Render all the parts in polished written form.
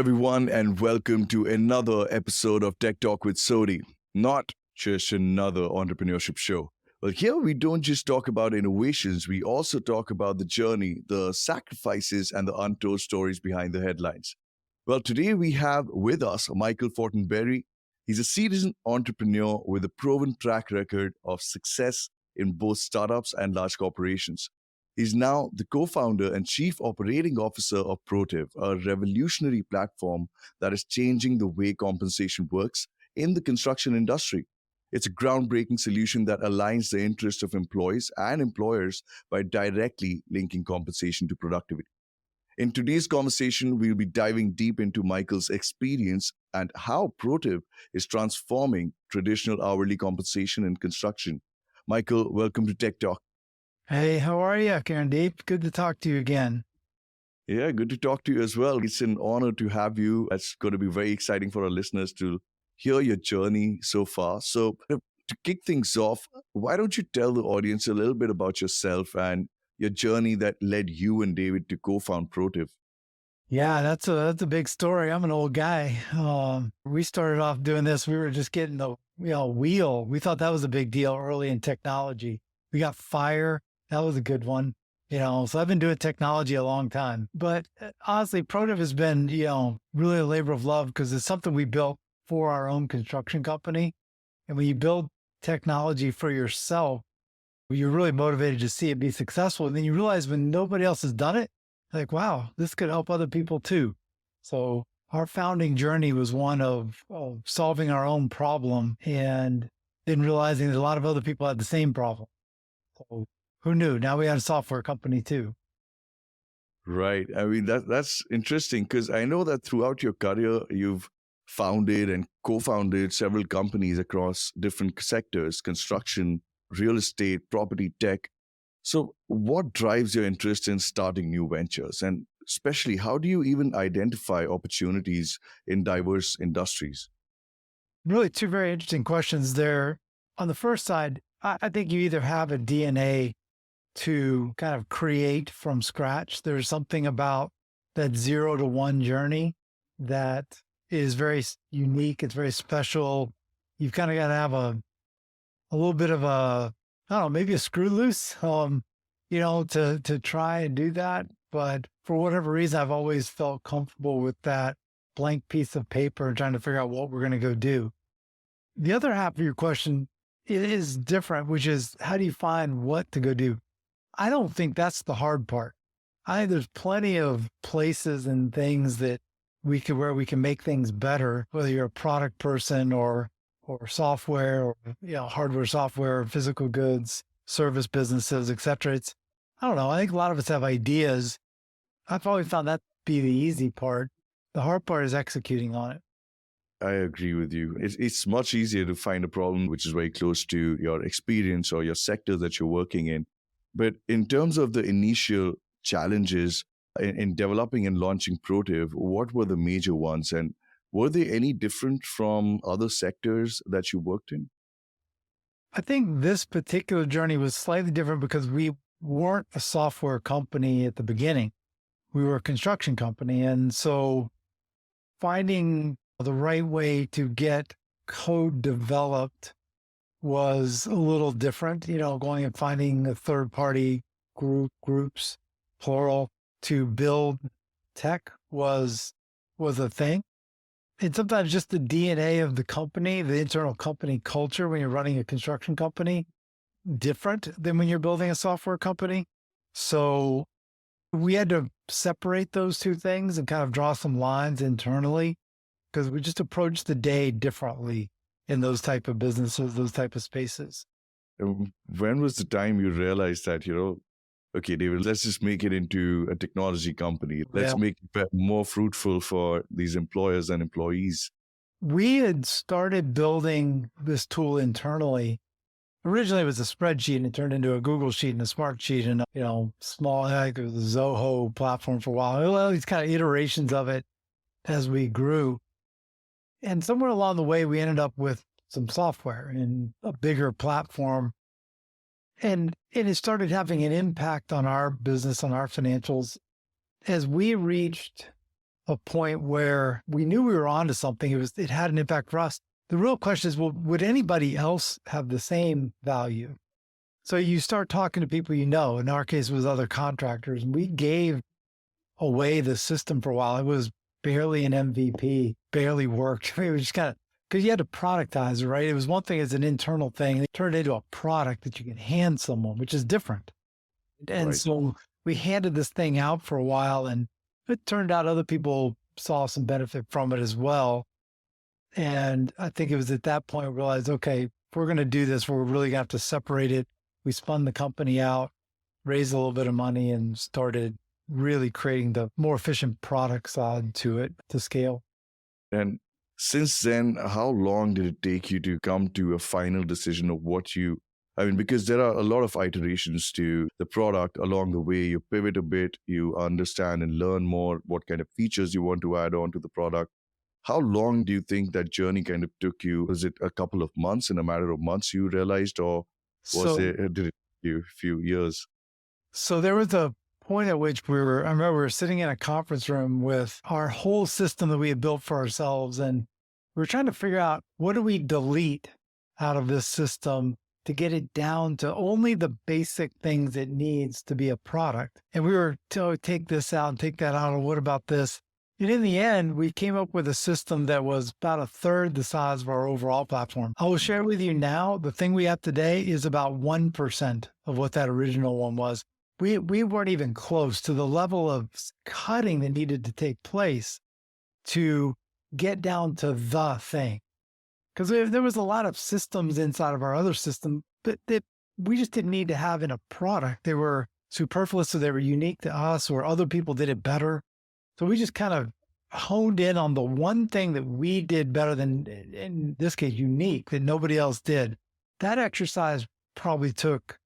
everyone, and welcome to another episode of TekTalk with Sodhi. Not just another entrepreneurship show. Well, here we don't just talk about innovations, we also talk about the journey, the sacrifices, and the untold stories behind the headlines. Well, today we have with us Michael Fortinberry. He's a seasoned entrepreneur with a proven track record of success in both startups and large corporations. He's now the co-founder and chief operating officer of Protiv, a revolutionary platform that is changing the way compensation works in the construction industry. It's a groundbreaking solution that aligns the interests of employees and employers by directly linking compensation to productivity. In today's conversation, we'll be diving deep into Michael's experience and how Protiv is transforming traditional hourly compensation in construction. Michael, welcome to TekTalk. Hey, how are you, Karandeep? Good to talk to you again. Yeah, good to talk to you as well. It's an honor to have you. It's going to be very exciting for our listeners to hear your journey so far. So to kick things off, why don't you tell the audience a little bit about yourself and your journey that led you and David to co-found Protiv? Yeah, that's a big story. I'm an old guy. We started off doing this. We were just getting the wheel. We thought that was a big deal early in technology. We got Fire. That was a good one. So I've been doing technology a long time. But honestly, Protiv has been, really a labor of love because it's something we built for our own construction company. And when you build technology for yourself, you're really motivated to see it be successful. And then you realize when nobody else has done it, like, wow, this could help other people too. So our founding journey was one of solving our own problem and then realizing that a lot of other people had the same problem. So who knew? Now we had a software company too. Right. I mean, that's interesting because I know that throughout your career, you've founded and co-founded several companies across different sectors: construction, real estate, property, tech. So what drives your interest in starting new ventures? And especially, how do you even identify opportunities in diverse industries? Really two very interesting questions there. On the first side, I think you either have a DNA to kind of create from scratch. There's something about that 0 to 1 journey that is very unique. It's very special. You've kind of got to have a little bit of I don't know, maybe a screw loose, to try and do that. But for whatever reason, I've always felt comfortable with that blank piece of paper and trying to figure out what we're going to go do. The other half of your question is different, which is how do you find what to go do? I don't think that's the hard part. I think there's plenty of places and things that where we can make things better, whether you're a product person or software or hardware, software, physical goods, service businesses, et cetera. I don't know. I think a lot of us have ideas. I've always found that to be the easy part. The hard part is executing on it. I agree with you. It's much easier to find a problem which is very close to your experience or your sector that you're working in. But in terms of the initial challenges in developing and launching Protiv, what were the major ones? And were they any different from other sectors that you worked in? I think this particular journey was slightly different because we weren't a software company at the beginning. We were a construction company. And so finding the right way to get code developed was a little different, going and finding a third-party groups, plural, to build tech was a thing. And sometimes just the DNA of the company, the internal company culture when you're running a construction company, different than when you're building a software company. So we had to separate those two things and kind of draw some lines internally because we just approached the day differently in those type of businesses, those type of spaces. When was the time you realized that, okay, David, let's just make it into a technology company. Let's make it more fruitful for these employers and employees? We had started building this tool internally. Originally, it was a spreadsheet and it turned into a Google sheet and a smart sheet and, small, like the Zoho platform for a while. All these kind of iterations of it as we grew. And somewhere along the way, we ended up with some software and a bigger platform. And it started having an impact on our business, on our financials. As we reached a point where we knew we were onto something. It had an impact for us. The real question is, well, would anybody else have the same value? So you start talking to people you know. In our case, it was other contractors. And we gave away the system for a while. It was barely an MVP, barely worked. I mean, it was just kind of, because you had to productize it, right? It was one thing as an internal thing. It turned into a product that you can hand someone, which is different. And Right. so we handed this thing out for a while, and it turned out other people saw some benefit from it as well. And I think it was at that point we realized, okay, if we're going to do this, we're really going to have to separate it. We spun the company out, raised a little bit of money, and started really creating the more efficient product side to it to scale. And since then, how long did it take you to come to a final decision of what you, I mean, because there are a lot of iterations to the product along the way. You pivot a bit, you understand and learn more what kind of features you want to add on to the product. How long do you think that journey kind of took you? Was it a couple of months, in a matter of months you realized, or did it take you a few years? So there was a point at which I remember we were sitting in a conference room with our whole system that we had built for ourselves. And we were trying to figure out, what do we delete out of this system to get it down to only the basic things it needs to be a product. And we were to take this out and take that out. Or what about this? And in the end, we came up with a system that was about a third the size of our overall platform. I will share with you now, the thing we have today is about 1% of what that original one was. We weren't even close to the level of cutting that needed to take place to get down to the thing. Because there was a lot of systems inside of our other system, but that we just didn't need to have in a product. They were superfluous, so they were unique to us, or other people did it better. So we just kind of honed in on the one thing that we did better than, in this case, unique, that nobody else did. That exercise probably took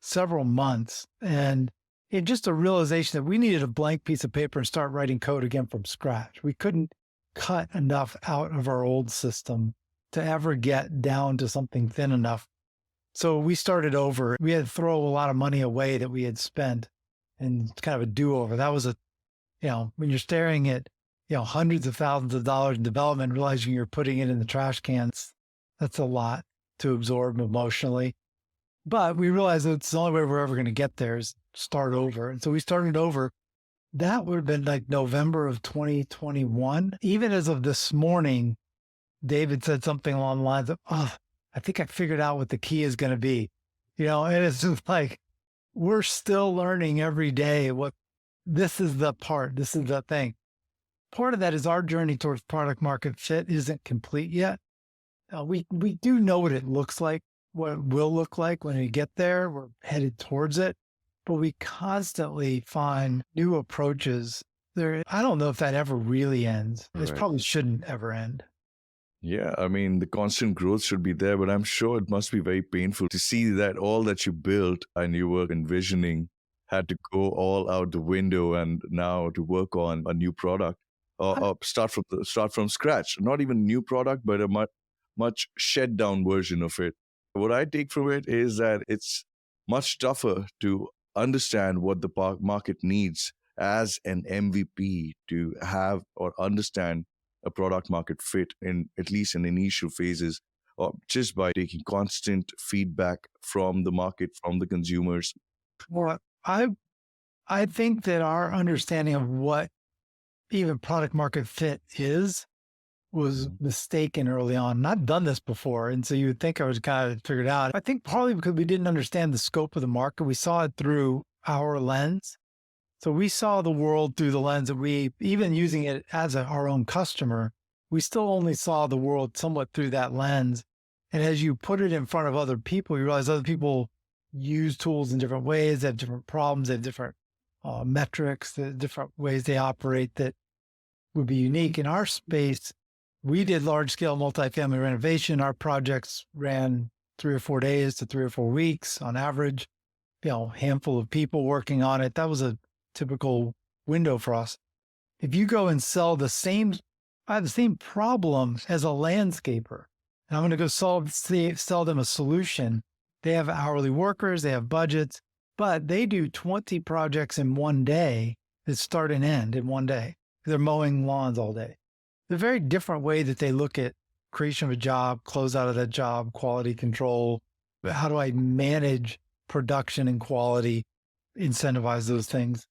several months, and it just a realization that we needed a blank piece of paper and start writing code again from scratch. We couldn't cut enough out of our old system to ever get down to something thin enough. So we started over. We had to throw a lot of money away that we had spent, and it's kind of a do-over. That was when you're staring at, hundreds of thousands of dollars in development, realizing you're putting it in the trash cans, that's a lot to absorb emotionally. But we realized that it's the only way we're ever going to get there is start over. And so we started over. That would have been like November of 2021. Even as of this morning, David said something along the lines of, I think I figured out what the key is going to be. And it's just like, we're still learning every day what this is the part, this is the thing. Part of that is our journey towards product market fit isn't complete yet. We do know what it looks like, what it will look like when we get there. We're headed towards it, but we constantly find new approaches. I don't know if that ever really ends. It Right. probably shouldn't ever end. Yeah, I mean, the constant growth should be there, but I'm sure it must be very painful to see that all that you built and you were envisioning had to go all out the window, and now to work on a new product or start from scratch. Not even new product, but a much shed down version of it. What I take from it is that it's much tougher to understand what the market needs as an MVP to have or understand a product market fit, in at least in initial phases, or just by taking constant feedback from the market, from the consumers. Well, I think that our understanding of what even product market fit was mistaken early on. And I've done this before, and so you would think I was kind of figured out. I think partly because we didn't understand the scope of the market. We saw it through our lens. So we saw the world through the lens that even using it as our own customer, we still only saw the world somewhat through that lens. And as you put it in front of other people, you realize other people use tools in different ways. They have different problems. They have different metrics, the different ways they operate that would be unique. In our space, we did large-scale multifamily renovation. Our projects ran 3 or 4 days to 3 or 4 weeks on average, handful of people working on it. That was a typical window for us. If you go and sell I have the same problem as a landscaper, and I'm going to go sell them a solution. They have hourly workers, they have budgets, but they do 20 projects in one day that start and end in one day. They're mowing lawns all day. The very different way that they look at creation of a job, close out of that job, quality control. How do I manage production and quality, incentivize those things?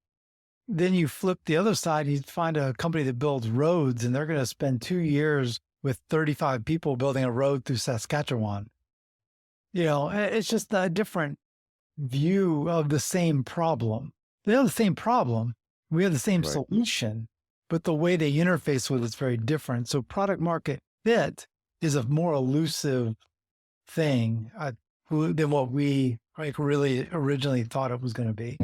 Then you flip the other side, you find a company that builds roads and they're going to spend 2 years with 35 people building a road through Saskatchewan. It's just a different view of the same problem. They have the same problem. We have the same Right. solution, but the way they interface with it's very different. So product market fit is a more elusive thing than what we really originally thought it was going to be.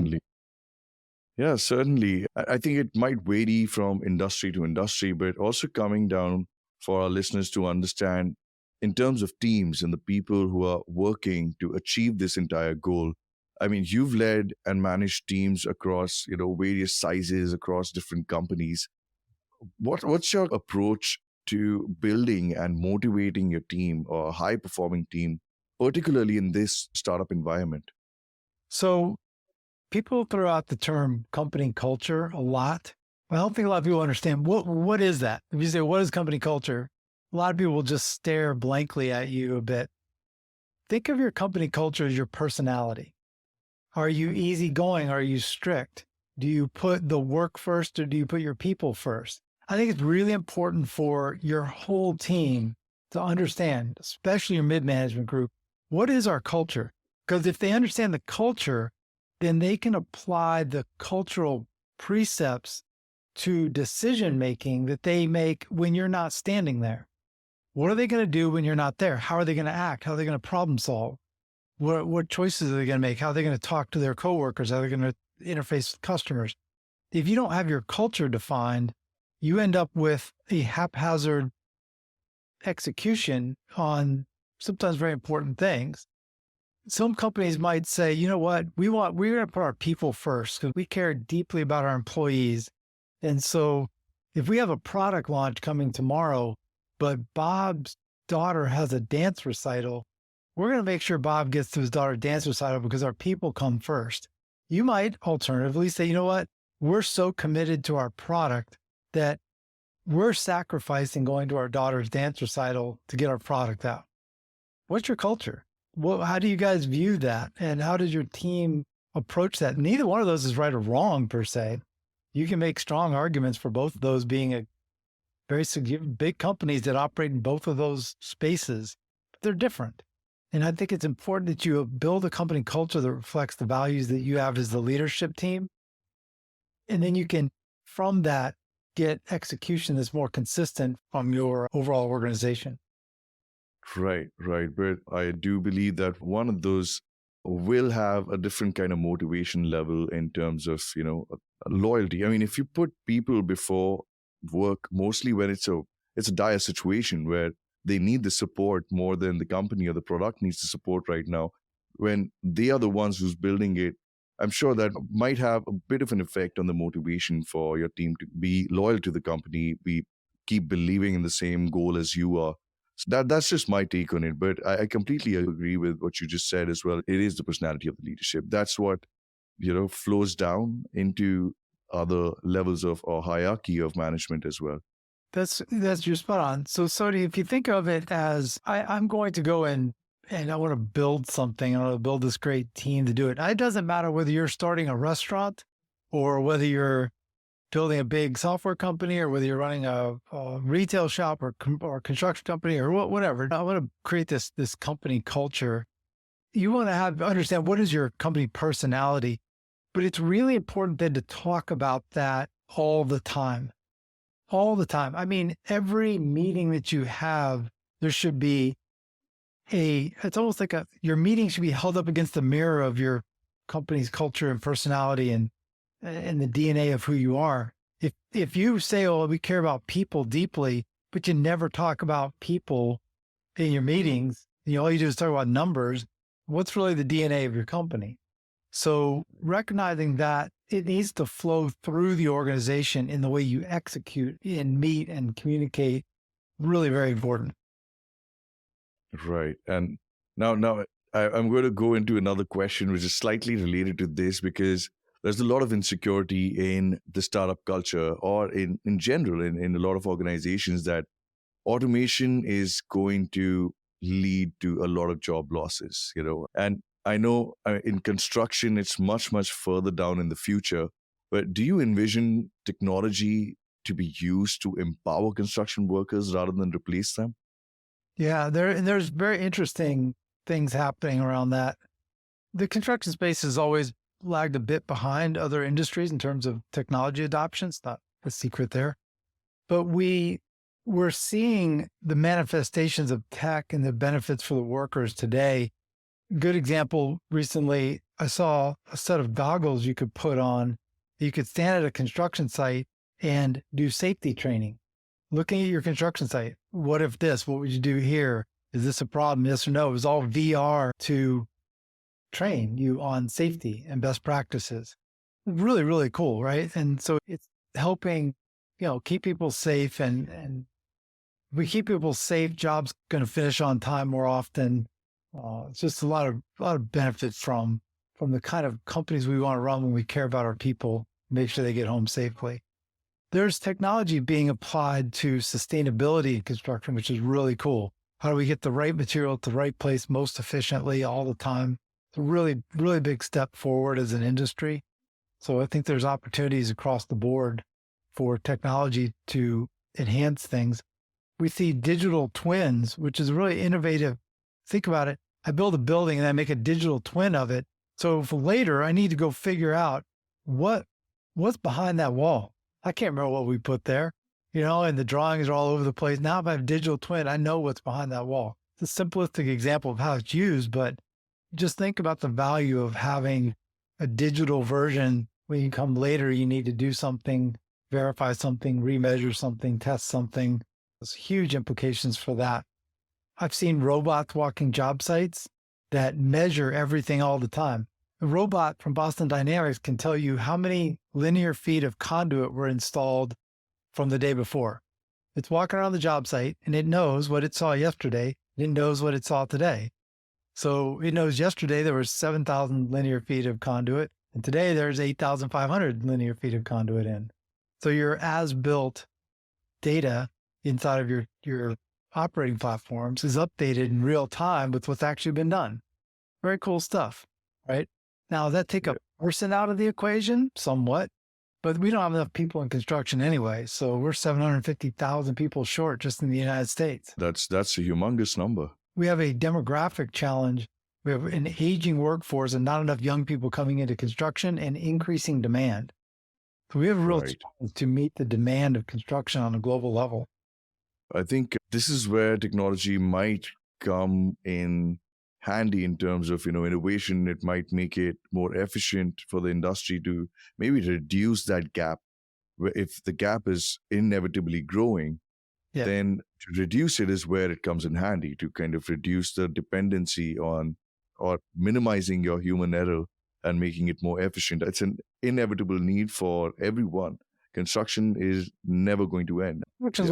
Yeah, certainly. I think it might vary from industry to industry, but also coming down for our listeners to understand in terms of teams and the people who are working to achieve this entire goal. I mean, you've led and managed teams across, various sizes across different companies. What's your approach to building and motivating your team or a high performing team, particularly in this startup environment? So people throw out the term company culture a lot. I don't think a lot of people understand what is that. If you say, what is company culture? A lot of people will just stare blankly at you a bit. Think of your company culture as your personality. Are you easygoing? Are you strict? Do you put the work first or do you put your people first? I think it's really important for your whole team to understand, especially your mid-management group, what is our culture? Because if they understand the culture, then they can apply the cultural precepts to decision-making that they make when you're not standing there. What are they going to do when you're not there? How are they going to act? How are they going to problem solve? What choices are they going to make? How are they going to talk to their coworkers? How are they going to interface with customers? If you don't have your culture defined, you end up with a haphazard execution on sometimes very important things. Some companies might say, you know what, we're going to put our people first because we care deeply about our employees. And so if we have a product launch coming tomorrow, but Bob's daughter has a dance recital, we're going to make sure Bob gets to his daughter's dance recital because our people come first. You might alternatively say, you know what, we're so committed to our product that we're sacrificing going to our daughter's dance recital to get our product out. What's your culture? How do you guys view that? And how does your team approach that? Neither one of those is right or wrong per se. You can make strong arguments for both of those being a very big companies that operate in both of those spaces, but they're different. And I think it's important that you build a company culture that reflects the values that you have as the leadership team. And then you can, from that, get execution that's more consistent from your overall organization. Right. But I do believe that one of those will have a different kind of motivation level in terms of, loyalty. I mean, if you put people before work, mostly when it's a dire situation where they need the support more than the company or the product needs the support right now, when they are the ones who's building it, I'm sure that might have a bit of an effect on the motivation for your team to be loyal to the company, keep believing in the same goal as you are. So that's just my take on it. But I completely agree with what you just said as well. It is the personality of the leadership. That's what, flows down into other levels of or hierarchy of management as well. That's you're spot on. So Sodhi, if you think of it as I'm going to go in and I want to build something, I want to build this great team to do it. It doesn't matter whether you're starting a restaurant or whether you're building a big software company or whether you're running a retail shop or construction company or whatever. I want to create this company culture. You want to understand what is your company personality, but it's really important then to talk about that all the time. All the time. I mean, every meeting that you have, there should be it's almost like your meeting should be held up against the mirror of your company's culture and personality and the DNA of who you are. If you say, oh, we care about people deeply, but you never talk about people in your meetings, all you do is talk about numbers, what's really the DNA of your company? So recognizing that it needs to flow through the organization in the way you execute and meet and communicate, really very important. Right. And now I'm going to go into another question, which is slightly related to this, because there's a lot of insecurity in the startup culture or in general in a lot of organizations that automation is going to lead to a lot of job losses, And I know in construction, it's much, much further down in the future. But do you envision technology to be used to empower construction workers rather than replace them? Yeah, there's very interesting things happening around that. The construction space has always lagged a bit behind other industries in terms of technology adoption. It's not a secret there. But we're seeing the manifestations of tech and the benefits for the workers today. Good example, recently, I saw a set of goggles you could put on. You could stand at a construction site and do safety training. Looking at your construction site, what if this? What would you do here? Is this a problem? Yes or no? It was all VR to train you on safety and best practices. Really, really cool, right? And so it's helping, keep people safe, and we keep people safe, jobs going to finish on time more often. It's just a lot of benefits from the kind of companies we want to run when we care about our people, make sure they get home safely. There's technology being applied to sustainability in construction, which is really cool. How do we get the right material at the right place most efficiently all the time? It's a really, really big step forward as an industry. So I think there's opportunities across the board for technology to enhance things. We see digital twins, which is really innovative. Think about it. I build a building and I make a digital twin of it. So for later, I need to go figure out what's behind that wall. I can't remember what we put there, and the drawings are all over the place. Now, if I have a digital twin, I know what's behind that wall. It's a simplistic example of how it's used, but just think about the value of having a digital version. When you come later, you need to do something, verify something, remeasure something, test something. There's huge implications for that. I've seen robots walking job sites that measure everything all the time. A robot from Boston Dynamics can tell you how many linear feet of conduit were installed from the day before. It's walking around the job site and it knows what it saw yesterday. It knows what it saw today. So it knows yesterday there was 7,000 linear feet of conduit, and today there's 8,500 linear feet of conduit in. So your as-built data inside of your operating platforms is updated in real time with what's actually been done. Very cool stuff, right? Now, does that take a person out of the equation? Somewhat, but we don't have enough people in construction anyway. So we're 750,000 people short just in the United States. That's a humongous number. We have a demographic challenge. We have an aging workforce and not enough young people coming into construction and increasing demand. So we have a real challenge to meet the demand of construction on a global level. I think this is where technology might come in handy in terms of, innovation. It might make it more efficient for the industry to maybe reduce that gap. If the gap is inevitably growing, then to reduce it is where it comes in handy, to kind of reduce the dependency on or minimizing your human error and making it more efficient. It's an inevitable need for everyone. Construction is never going to end. Which is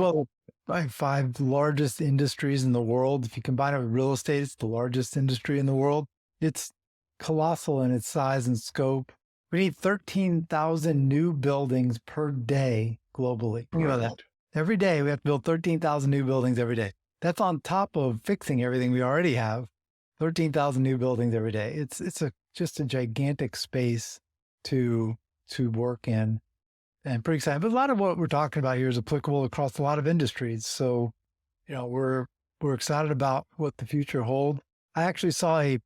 by 5 largest industries in the world. If you combine it with real estate, it's the largest industry in the world. It's colossal in its size and scope. We need 13,000 new buildings per day globally. Think about that. Every day we have to build 13,000 new buildings every day. That's on top of fixing everything we already have. 13,000 new buildings every day. It's just a gigantic space to work in. And pretty exciting. But a lot of what we're talking about here is applicable across a lot of industries. So, we're excited about what the future holds. I actually saw a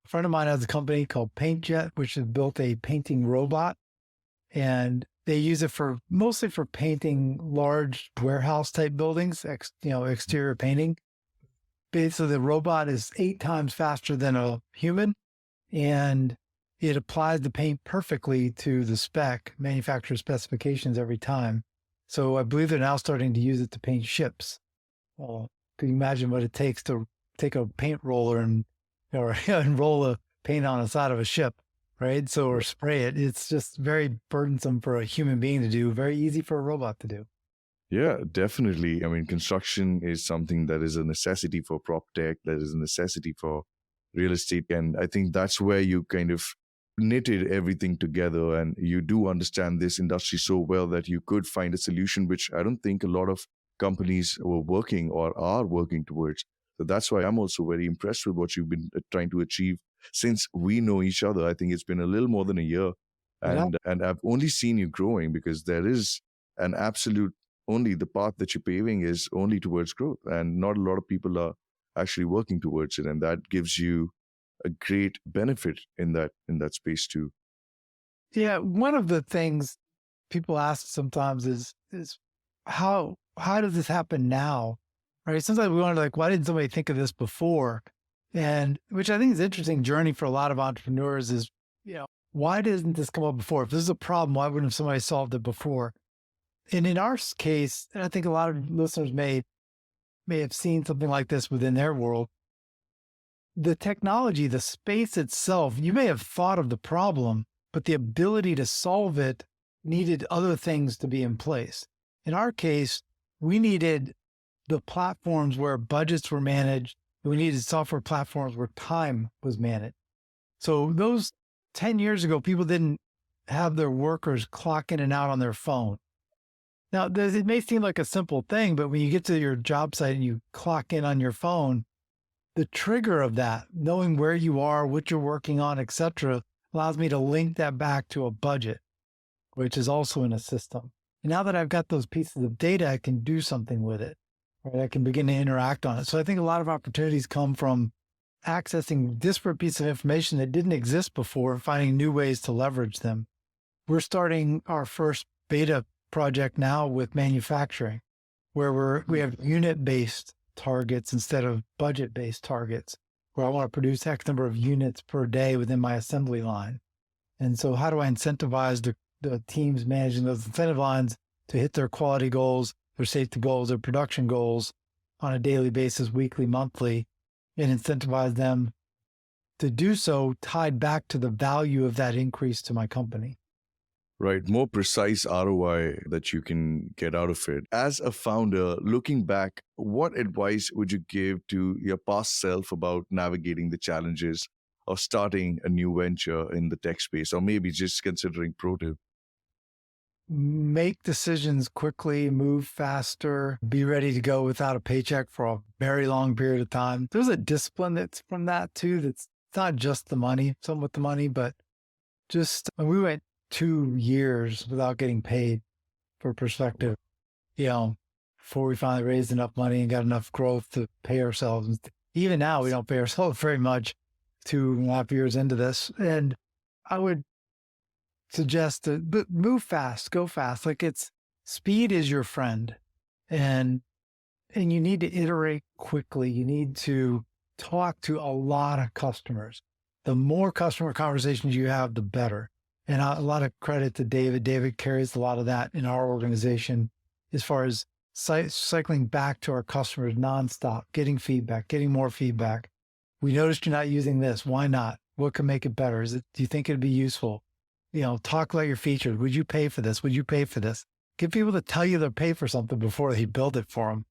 friend of mine has a company called PaintJet, which has built a painting robot, and they use it mostly for painting large warehouse type buildings, exterior painting. Basically, the robot is 8 times faster than a human, and it applies the paint perfectly to the manufacturer specifications every time. So I believe they're now starting to use it to paint ships. Well, can you imagine what it takes to take a paint roller and roll a paint on the side of a ship, right? So, or spray it. It's just very burdensome for a human being to do, very easy for a robot to do. Yeah, definitely. I mean, construction is something that is a necessity for prop tech, that is a necessity for real estate. And I think that's where you kind of knitted everything together and you do understand this industry so well that you could find a solution, which I don't think a lot of companies were working or are working towards. So that's why I'm also very impressed with what you've been trying to achieve since we know each other. I think it's been a little more than a year. Yeah. And I've only seen you growing because there is an absolute, only the path that you're paving is only towards growth. And not a lot of people are actually working towards it. And that gives you a great benefit in that space too. Yeah. One of the things people ask sometimes is how does this happen now? Right. Sometimes we wonder, like, why didn't somebody think of this before? And which I think is an interesting journey for a lot of entrepreneurs is, why doesn't this come up before? If this is a problem, why wouldn't somebody solved it before? And in our case, and I think a lot of listeners may have seen something like this within their world, the technology, the space itself, you may have thought of the problem, but the ability to solve it needed other things to be in place. In our case, we needed the platforms where budgets were managed. We needed software platforms where time was managed. So those 10 years ago, people didn't have their workers clock in and out on their phone. Now, it may seem like a simple thing, but when you get to your job site and you clock in on your phone, the trigger of that, knowing where you are, what you're working on, et cetera, allows me to link that back to a budget, which is also in a system. And now that I've got those pieces of data, I can do something with it, right? I can begin to interact on it. So I think a lot of opportunities come from accessing disparate pieces of information that didn't exist before, finding new ways to leverage them. We're starting our first beta project now with manufacturing, where we have unit-based targets instead of budget-based targets, where I want to produce X number of units per day within my assembly line. And so how do I incentivize the teams managing those incentive lines to hit their quality goals, their safety goals, their production goals on a daily basis, weekly, monthly, and incentivize them to do so tied back to the value of that increase to my company. Right. More precise ROI that you can get out of it. As a founder, looking back, what advice would you give to your past self about navigating the challenges of starting a new venture in the tech space, or maybe just considering Protiv? Make decisions quickly, move faster, be ready to go without a paycheck for a very long period of time. There's a discipline that's from that too. That's not just the money, some with the money, but just we went 2 years without getting paid, for perspective, before we finally raised enough money and got enough growth to pay ourselves. Even now, we don't pay ourselves very much 2.5 years into this. And I would suggest but move fast, go fast. Like speed is your friend, and you need to iterate quickly. You need to talk to a lot of customers. The more customer conversations you have, the better. And a lot of credit to David. David carries a lot of that in our organization as far as cycling back to our customers nonstop, getting feedback, getting more feedback. We noticed you're not using this. Why not? What can make it better? Do you think it'd be useful? Talk about your features. Would you pay for this? Would you pay for this? Get people to tell you they'll pay for something before they build it for them.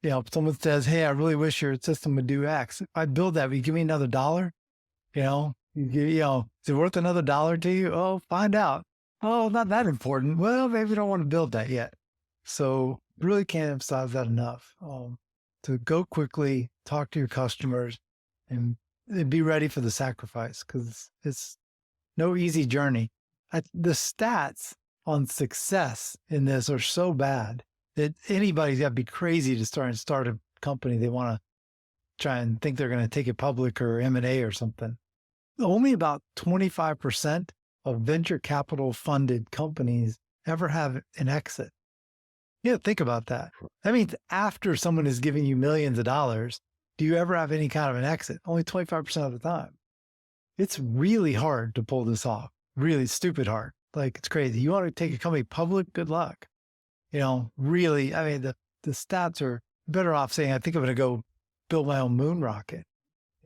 If someone says, hey, I really wish your system would do X. If I build that, will you give me another $1? Is it worth another $1 to you? Oh, find out. Oh, not that important. Well, maybe you don't want to build that yet. So really can't emphasize that enough. To go quickly, talk to your customers, and be ready for the sacrifice, because it's no easy journey. The stats on success in this are so bad that anybody's got to be crazy to start a company. They want to try and think they're going to take it public or M&A or something. Only about 25% of venture capital funded companies ever have an exit. Think about that. That means after someone is giving you millions of dollars, do you ever have any kind of an exit? Only 25% of the time. It's really hard to pull this off. Really stupid hard. Like, it's crazy. You want to take a company public? Good luck. Really, the stats are better off saying, I think I'm going to go build my own moon rocket,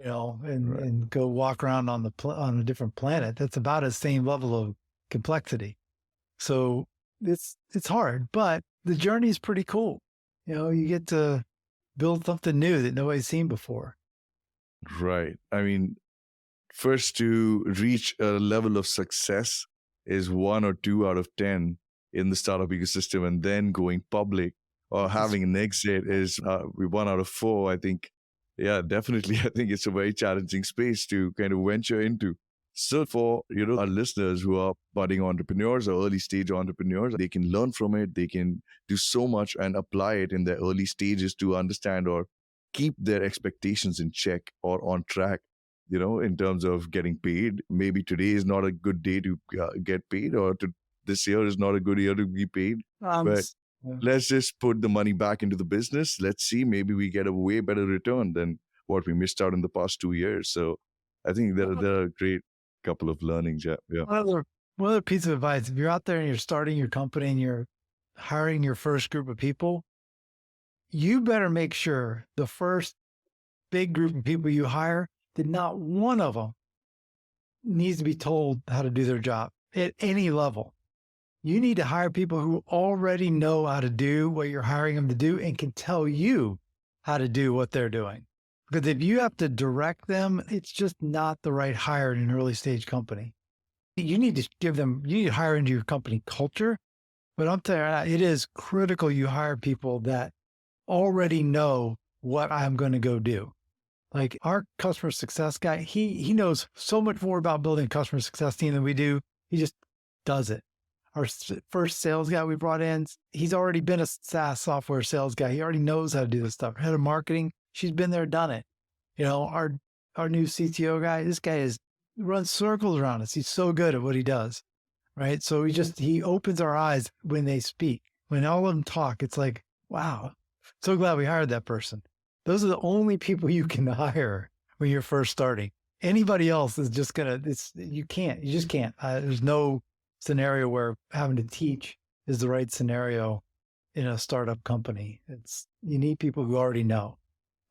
and go walk around on a different planet. That's about the same level of complexity. So it's hard, but the journey is pretty cool. You get to build something new that nobody's seen before. Right. first to reach a level of success is 1 or 2 out of 10 in the startup ecosystem, and then going public or having an exit is 1 out of 4. I think, yeah, definitely. I think it's a very challenging space to kind of venture into. So for our listeners who are budding entrepreneurs or early stage entrepreneurs, they can learn from it. They can do so much and apply it in their early stages to understand or keep their expectations in check or on track, in terms of getting paid. Maybe today is not a good day to get paid, or this year is not a good year to be paid. But Yeah. let's just put the money back into the business. Let's see, maybe we get a way better return than what we missed out in the past 2 years. So I think there are a great couple of learnings. Yeah. Yeah. One other piece of advice: if you're out there and you're starting your company and you're hiring your first group of people, you better make sure the first big group of people you hire, that not one of them needs to be told how to do their job at any level. You need to hire people who already know how to do what you're hiring them to do and can tell you how to do what they're doing. Because if you have to direct them, it's just not the right hire in an early stage company. You need to hire into your company culture. But I'm telling you, it is critical you hire people that already know what I'm going to go do. Like our customer success guy, he knows so much more about building a customer success team than we do. He just does it. Our first sales guy we brought in, he's already been a SaaS software sales guy. He already knows how to do this stuff. Head of marketing, she's been there, done it. Our new CTO guy, this guy runs circles around us. He's so good at what he does, right? So he opens our eyes when they speak. When all of them talk, it's like, wow, so glad we hired that person. Those are the only people you can hire when you're first starting. Anybody else is just you just can't. There's no scenario where having to teach is the right scenario in a startup company. You need people who already know.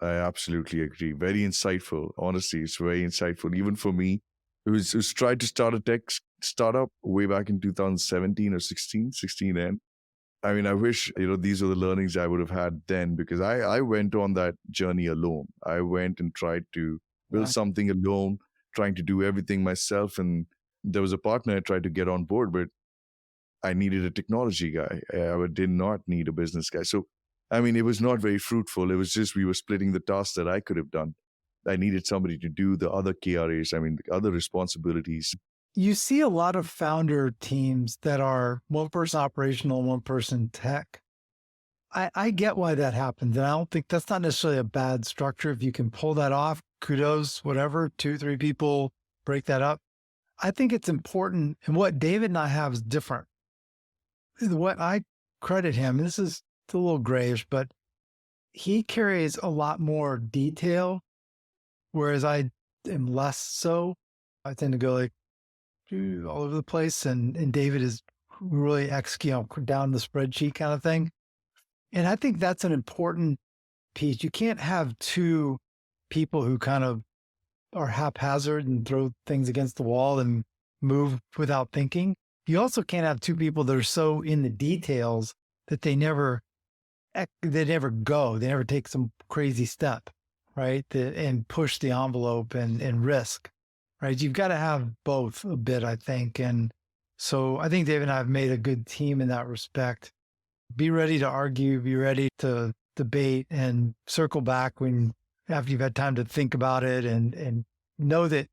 I absolutely agree. Very insightful. Honestly, it's very insightful. Even for me, who's tried to start a tech startup way back in 2017 or 16 then. I mean, I wish, these were the learnings I would have had then, because I went on that journey alone. I went and tried to build something alone, trying to do everything myself. And there was a partner I tried to get on board, but I needed a technology guy. I did not need a business guy. So, I mean, it was not very fruitful. It was just we were splitting the tasks that I could have done. I needed somebody to do the other KRAs, the other responsibilities. You see a lot of founder teams that are one person operational, one person tech. I get why that happens. And I don't think that's not necessarily a bad structure. If you can pull that off, kudos, whatever, 2-3 people break that up. I think it's important. And what David and I have is different. What I credit him, and this is a little grayish, but he carries a lot more detail, whereas I am less so. I tend to go like all over the place, and David is really down the spreadsheet kind of thing. And I think that's an important piece. You can't have two people who kind of are haphazard and throw things against the wall and move without thinking. You also can't have two people that are so in the details that they never go. They never take some crazy step, right? And push the envelope and risk, right? You've got to have both a bit, I think. And so I think Dave and I have made a good team in that respect. Be ready to argue, be ready to debate, and circle back after you've had time to think about it, and know that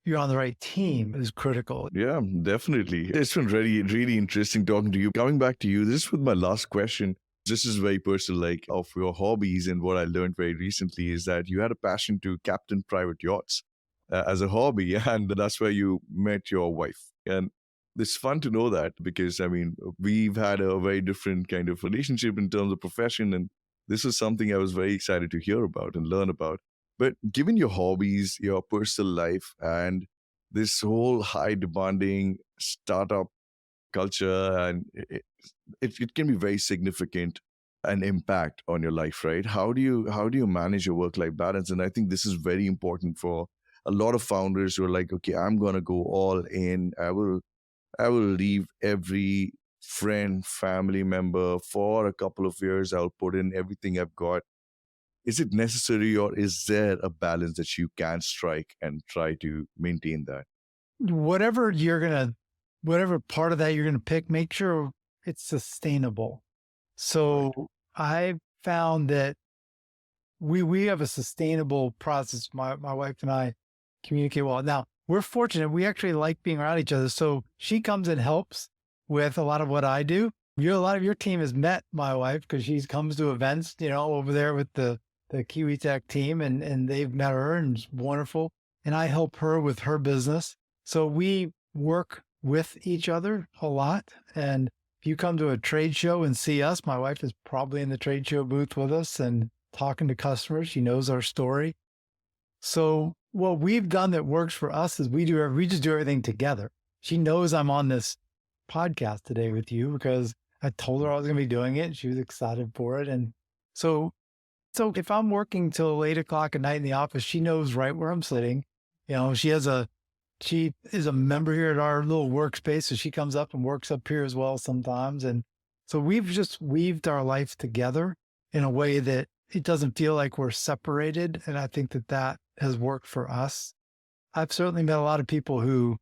you're on the right team is critical. Yeah, definitely. It's been really, really interesting talking to you. Coming back to you, this is with my last question. This is very personal, like of your hobbies, and what I learned very recently is that you had a passion to captain private yachts as a hobby, and that's where you met your wife. And it's fun to know that, because we've had a very different kind of relationship in terms of profession, and this is something I was very excited to hear about and learn about. But given your hobbies, your personal life, and this whole high demanding startup culture, and it can be very significant an impact on your life, right? How do you manage your work-life balance? And I think this is very important for a lot of founders who are like, okay, I'm gonna go all in. I will leave every friend, family member for a couple of years. I'll put in everything I've got. Is it necessary, or is there a balance that you can strike and try to maintain that? Whatever whatever part of that you're gonna pick, make sure it's sustainable. Right. So I found that we have a sustainable process. My wife and I communicate well. Now we're fortunate. We actually like being around each other. So she comes and helps with a lot of what I do. A lot of your team has met my wife because she comes to events, over there with the Kiwi Tech team, and they've met her and it's wonderful. And I help her with her business. So we work with each other a lot. And if you come to a trade show and see us, my wife is probably in the trade show booth with us and talking to customers. She knows our story. So what we've done that works for us is we just do everything together. She knows I'm on this podcast today with you because I told her I was going to be doing it. She was excited for it. And so if I'm working till 8 o'clock at night in the office, she knows right where I'm sitting. She is a member here at our little workspace. So she comes up and works up here as well sometimes. And so we've just weaved our life together in a way that it doesn't feel like we're separated. And I think that has worked for us. I've certainly met a lot of people who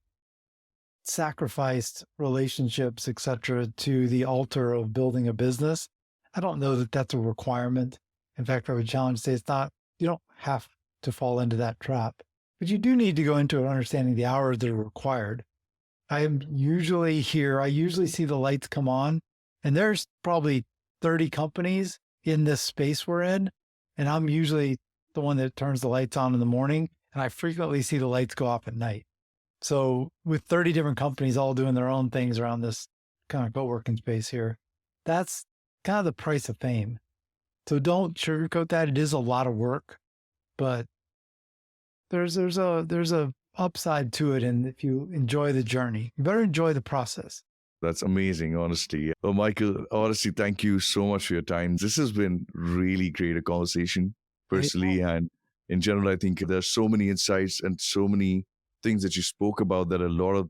sacrificed relationships, et cetera, to the altar of building a business. I don't know that that's a requirement. In fact, I would challenge to say it's not, you don't have to fall into that trap, but you do need to go into understanding the hours that are required. I am usually here. I usually see the lights come on, and there's probably 30 companies in this space we're in. And I'm usually the one that turns the lights on in the morning, and I frequently see the lights go off at night. So with 30 different companies all doing their own things around this kind of co-working space here, that's kind of the price of fame. So don't sugarcoat that. It is a lot of work, but there's a upside to it. And if you enjoy the journey, you better enjoy the process. That's amazing, honestly. Oh, Michael, honestly, thank you so much for your time. This has been really great a conversation, personally. And in general, I think there's so many insights and so many things that you spoke about that a lot of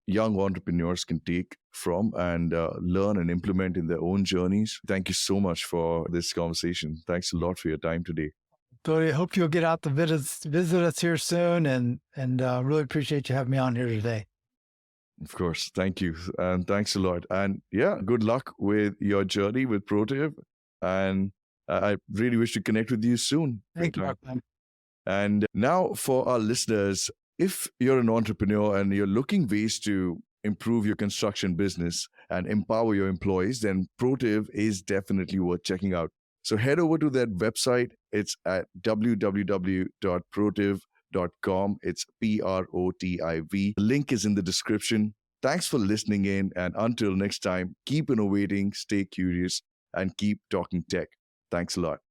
young entrepreneurs can take from and learn and implement in their own journeys. Thank you so much for this conversation. Thanks a lot for your time today. So I hope you'll get out to visit us here soon, and really appreciate you having me on here today. Of course. Thank you. And thanks a lot. And yeah, good luck with your journey with Protiv. And I really wish to connect with you soon. Thank you. And now for our listeners, if you're an entrepreneur and you're looking ways to improve your construction business and empower your employees, then Protiv is definitely worth checking out. So head over to that website. It's at www.protiv.com. It's Protiv. The link is in the description. Thanks for listening in. And until next time, keep innovating, stay curious, and keep talking tech. Thanks a lot.